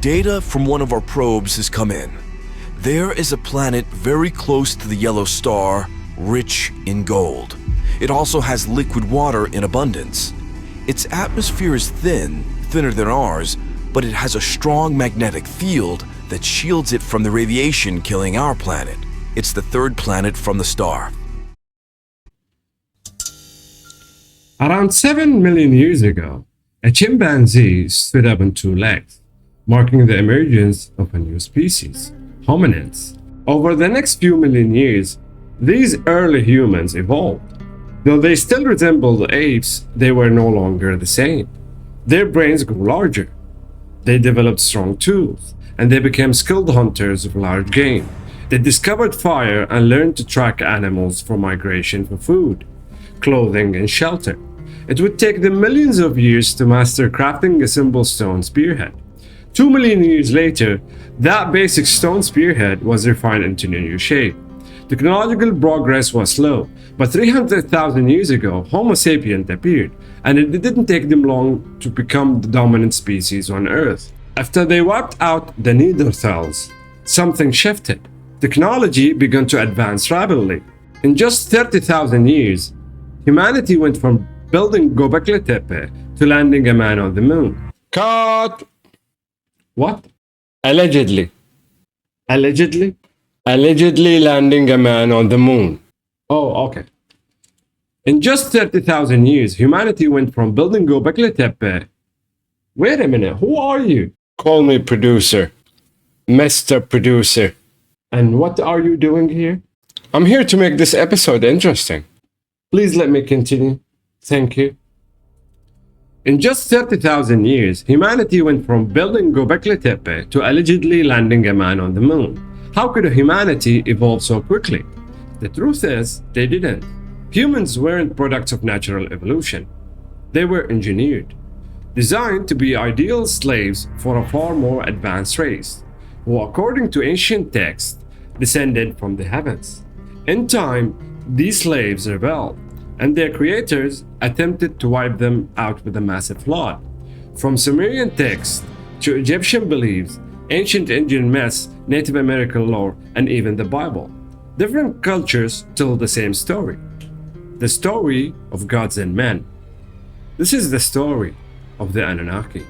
Data from one of our probes has come in. There is a planet very close to the yellow star, rich in gold. It also has liquid water in abundance. Its atmosphere is thinner than ours, but it has a strong magnetic field that shields it from the radiation killing our planet. It's the third planet from the star. Around 7 million years ago, a chimpanzee stood up on two legs, marking the emergence of a new species, hominids. Over the next few million years, these early humans evolved. Though they still resembled apes, they were no longer the same. Their brains grew larger. They developed strong tools, and they became skilled hunters of large game. They discovered fire and learned to track animals for migration for food, clothing, and shelter. It would take them millions of years to master crafting a simple stone spearhead. 2 million years later, that basic stone spearhead was refined into a new shape. Technological progress was slow, but 300,000 years ago, Homo sapiens appeared, and it didn't take them long to become the dominant species on Earth. After they wiped out the Neanderthals, something shifted. Technology began to advance rapidly. In just 30,000 years, humanity went from building Göbekli Tepe to landing a man on the moon. Cut! What? Allegedly. Allegedly? Allegedly landing a man on the moon. Oh, okay. In just 30,000 years, humanity went from building Göbekli Tepe. Wait a minute, who are you? Call me producer. Mr. Producer. And what are you doing here? I'm here to make this episode interesting. Please let me continue. Thank you. In just 30,000 years, humanity went from building Göbekli Tepe to allegedly landing a man on the moon. How could humanity evolve so quickly? The truth is, they didn't. Humans weren't products of natural evolution. They were engineered, designed to be ideal slaves for a far more advanced race, who, according to ancient texts, descended from the heavens. In time, these slaves rebelled, and their creators attempted to wipe them out with a massive flood. From Sumerian texts to Egyptian beliefs, ancient Indian myths, Native American lore, and even the Bible, different cultures tell the same story. The story of gods and men. This is the story of the Anunnaki.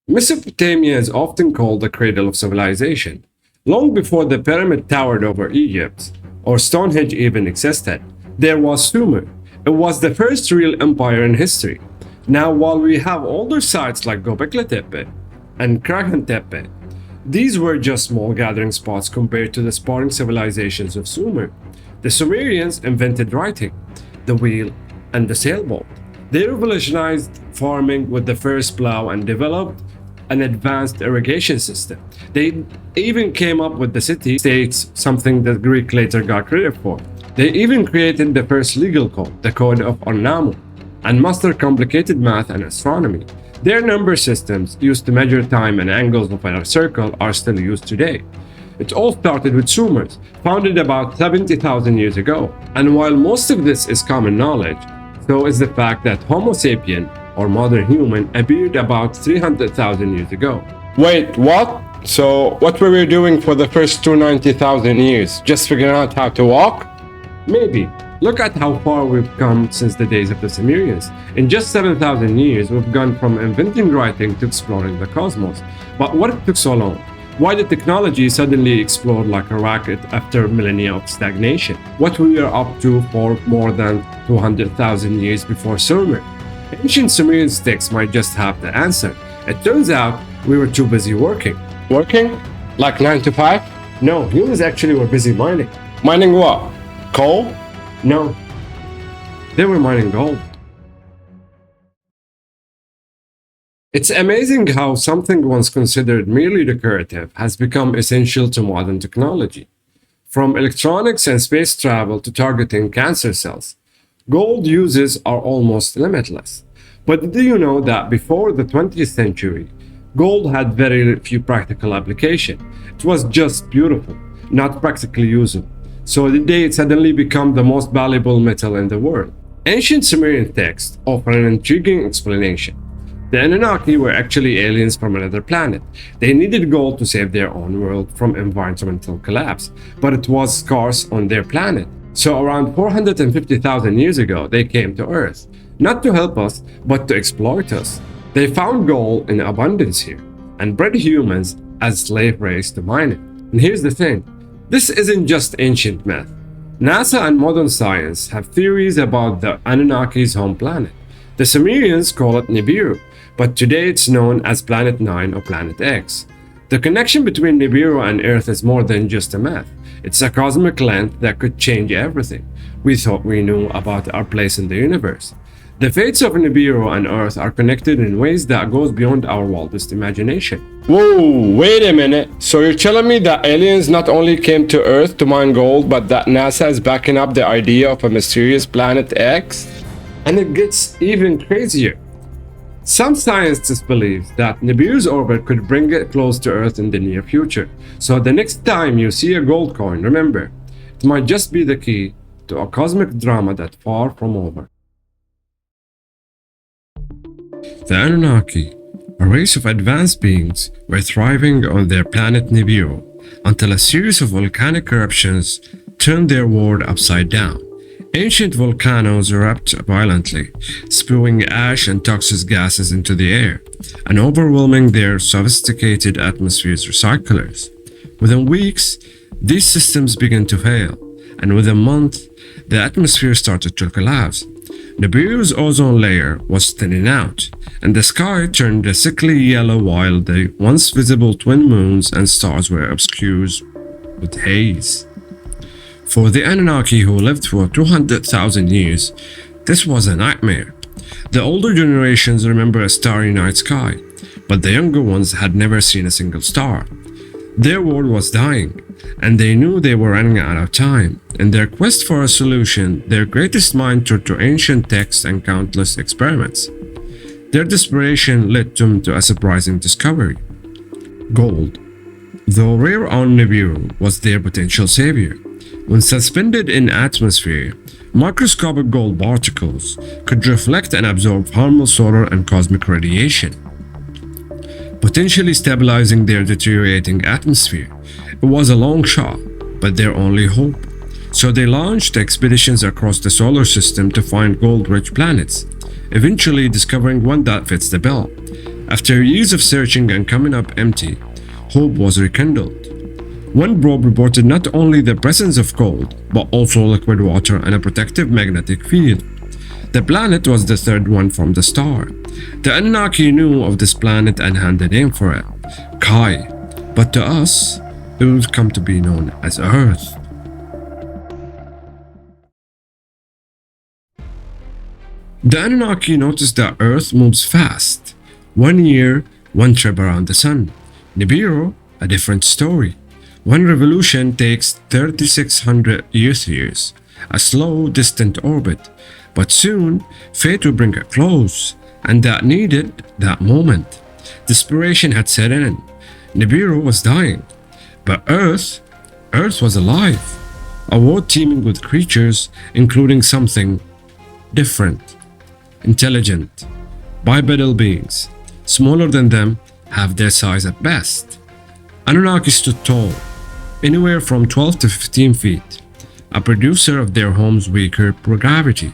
Mesopotamia is often called the cradle of civilization. Long before the pyramid towered over Egypt, or Stonehenge even existed, there was Sumer. It was the first real empire in history. Now, while we have older sites like Göbekli Tepe and Kraken Tepe, these were just small gathering spots compared to the sprawling civilizations of Sumer. The Sumerians invented writing, the wheel, and the sailboat. They revolutionized farming with the first plow and developed an advanced irrigation system. They even came up with the city-states, something that Greek later got credit for. They even created the first legal code, the Code of Ornamu, and mastered complicated math and astronomy. Their number systems, used to measure time and angles of a circle, are still used today. It all started with Sumers, founded about 70,000 years ago. And while most of this is common knowledge, so is the fact that Homo sapien, or modern human, appeared about 300,000 years ago. Wait, what? So what were we doing for the first 290,000 years? Just figuring out how to walk? Maybe. Look at how far we've come since the days of the Sumerians. In just 7,000 years, we've gone from inventing writing to exploring the cosmos. But what took so long? Why did technology suddenly explode like a rocket after millennia of stagnation? What we are up to for more than 200,000 years before Sumer? Ancient Sumerian texts might just have the answer. It turns out we were too busy working. Working? Like 9 to 5? No, humans actually were busy mining. Mining what? Coal? No. They were mining gold. It's amazing how something once considered merely decorative has become essential to modern technology. From electronics and space travel to targeting cancer cells, gold uses are almost limitless. But do you know that before the 20th century, gold had very few practical applications? It was just beautiful. not practically usable. So they suddenly become the most valuable metal in the world. Ancient Sumerian texts offer an intriguing explanation. The Anunnaki were actually aliens from another planet. They needed gold to save their own world from environmental collapse, but it was scarce on their planet. So around 450,000 years ago, they came to Earth, not to help us, but to exploit us. They found gold in abundance here, and bred humans as slave race to mine it. And here's the thing, this isn't just ancient myth. NASA and modern science have theories about the Anunnaki's home planet. The Sumerians call it Nibiru, but today it's known as Planet 9 or Planet X. The connection between Nibiru and Earth is more than just a myth. It's a cosmic link that could change everything we thought we knew about our place in the universe. The fates of Nibiru and Earth are connected in ways that goes beyond our wildest imagination. Whoa, wait a minute. So you're telling me that aliens not only came to Earth to mine gold, but that NASA is backing up the idea of a mysterious Planet X? And it gets even crazier. Some scientists believe that Nibiru's orbit could bring it close to Earth in the near future. So the next time you see a gold coin, remember, it might just be the key to a cosmic drama that's far from over. The Anunnaki, a race of advanced beings, were thriving on their planet Nibiru until a series of volcanic eruptions turned their world upside down. Ancient volcanoes erupt violently, spewing ash and toxic gases into the air, and overwhelming their sophisticated atmosphere's recyclers. Within weeks, these systems began to fail, and within months, the atmosphere started to collapse. Nibiru's ozone layer was thinning out, and the sky turned a sickly yellow while the once visible twin moons and stars were obscured with haze. For the Anunnaki who lived for 200,000 years, this was a nightmare. The older generations remember a starry night sky, but the younger ones had never seen a single star. Their world was dying, and they knew they were running out of time. In their quest for a solution, their greatest mind turned to ancient texts and countless experiments. Their desperation led them to a surprising discovery: gold. Though rare on Nibiru, was their potential savior. When suspended in atmosphere, microscopic gold particles could reflect and absorb harmful solar and cosmic radiation, potentially stabilizing their deteriorating atmosphere. It was a long shot, but their only hope. So they launched expeditions across the solar system to find gold-rich planets, eventually discovering one that fits the bill. After years of searching and coming up empty, hope was rekindled. One probe reported not only the presence of gold, but also liquid water and a protective magnetic field. The planet was the third one from the star. The Anunnaki knew of this planet and had a name for it, Kai, but to us, it would come to be known as Earth. The Anunnaki noticed that Earth moves fast. 1 year, one trip around the sun. Nibiru, a different story. One revolution takes 3,600 Earth years, a slow, distant orbit. But soon, fate would bring it close, and that needed that moment. Desperation had set in. Nibiru was dying, but Earth was alive. A world teeming with creatures, including something different, intelligent, bipedal beings, smaller than them, half their size at best. Anunnaki stood tall, anywhere from 12 to 15 feet, a producer of their home's weaker gravity.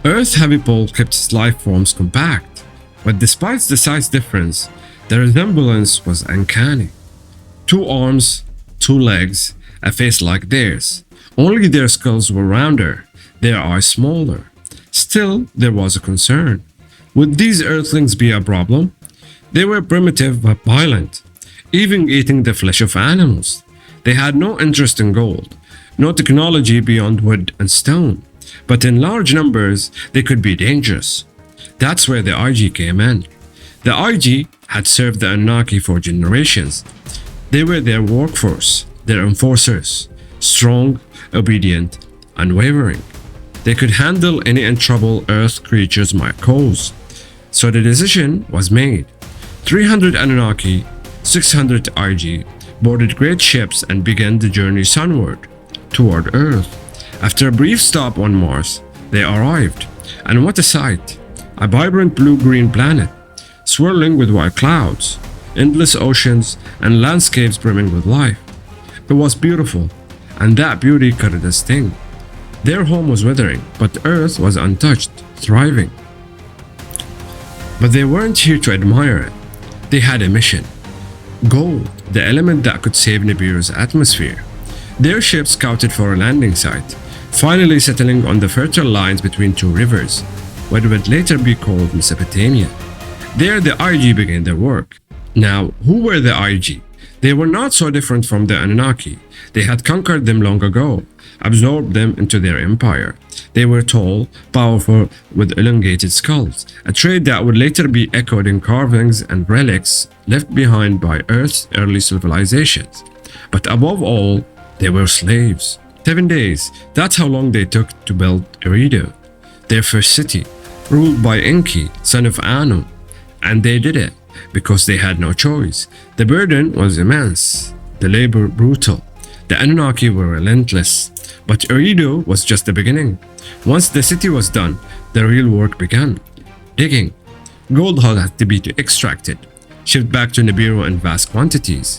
Earth's heavy pull kept its life forms compact, but despite the size difference, the resemblance was uncanny. 2 arms, 2 legs, a face like theirs. Only their skulls were rounder, their eyes smaller. Still, there was a concern. Would these Earthlings be a problem? They were primitive but violent, even eating the flesh of animals. They had no interest in gold, no technology beyond wood and stone, but in large numbers they could be dangerous. That's where the IG came in. The IG had served the Anunnaki for generations. They were their workforce, their enforcers, strong, obedient, unwavering. They could handle any trouble Earth creatures might cause. So the decision was made. 300 Anunnaki, 600 IG, boarded great ships and began the journey sunward, toward Earth. After a brief stop on Mars, they arrived. And what a sight! A vibrant blue-green planet, swirling with white clouds, endless oceans, and landscapes brimming with life. It was beautiful, and that beauty cut a sting. Their home was withering, but Earth was untouched, thriving. But they weren't here to admire it. They had a mission. Gold, the element that could save Nibiru's atmosphere. Their ship scouted for a landing site, finally settling on the fertile lines between two rivers, what would later be called Mesopotamia. There the IG began their work. Now, who were the IG? They were not so different from the Anunnaki. They had conquered them long ago, absorbed them into their empire. They were tall, powerful, with elongated skulls, a trait that would later be echoed in carvings and relics left behind by Earth's early civilizations. But above all, they were slaves. 7 days, that's how long they took to build Eridu, their first city, ruled by Enki, son of Anu. And they did it because they had no choice. The burden was immense, the labor brutal. The Anunnaki were relentless, but Eridu was just the beginning. Once the city was done, the real work began. Digging. Gold had to be extracted, shipped back to Nibiru in vast quantities.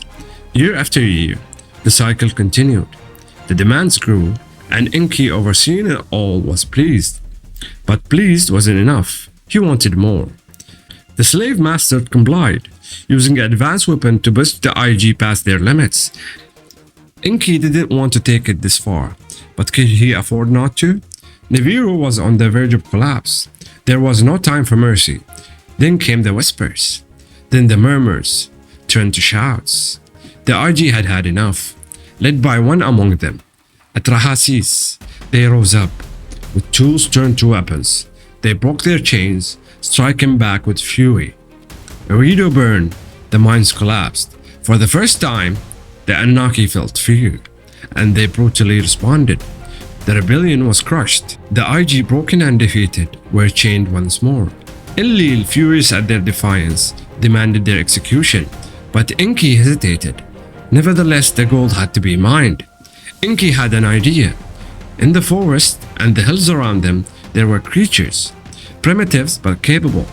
Year after year, the cycle continued. The demands grew, and Enki, overseeing it all, was pleased. But pleased wasn't enough. He wanted more. The slave master complied, using an advanced weapon to push the IG past their limits. Enki didn't want to take it this far, but could he afford not to? Nibiru was on the verge of collapse. There was no time for mercy. Then came the whispers. Then the murmurs turned to shouts. The IG had had enough. Led by one among them, Atrahasis, they rose up. With tools turned to weapons, they broke their chains, striking back with fury. Eridu burned, the mines collapsed. For the first time, the Anunnaki felt fear, and they brutally responded. The rebellion was crushed. The IG, broken and defeated, were chained once more. Enlil, furious at their defiance, demanded their execution, but Enki hesitated. Nevertheless, the gold had to be mined. Enki had an idea. In the forest and the hills around them, there were creatures, primitives but capable.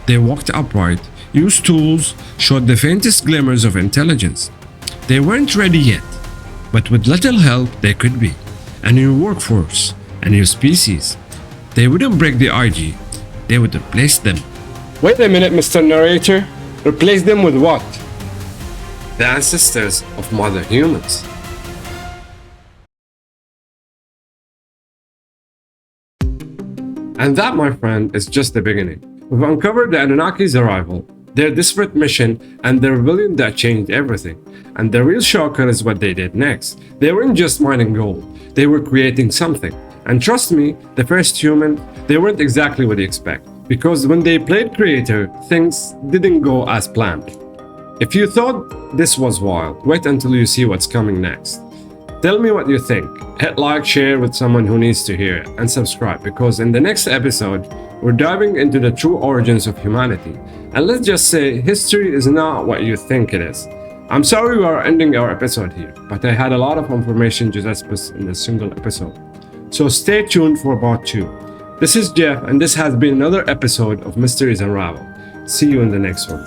They walked upright, used tools, showed the faintest glimmers of intelligence. They weren't ready yet, but with little help they could be. A new workforce, a new species. They wouldn't break the IG, they would replace them. Wait a minute, Mr. Narrator. Replace them with what? The ancestors of modern humans. And that, my friend, is just the beginning. We've uncovered the Anunnaki's arrival, their desperate mission, and the rebellion that changed everything. And the real shocker is what they did next. They weren't just mining gold, they were creating something. And trust me, the first human, they weren't exactly what you expect. Because when they played creator, things didn't go as planned. If you thought this was wild, wait until you see what's coming next. Tell me what you think. Hit like, share with someone who needs to hear it, and subscribe, because in the next episode, we're diving into the true origins of humanity. And let's just say, history is not what you think it is. I'm sorry we are ending our episode here, but I had a lot of information to discuss in a single episode. So stay tuned for part 2. This is Jeff, and this has been another episode of Mysteries Unraveled. See you in the next one.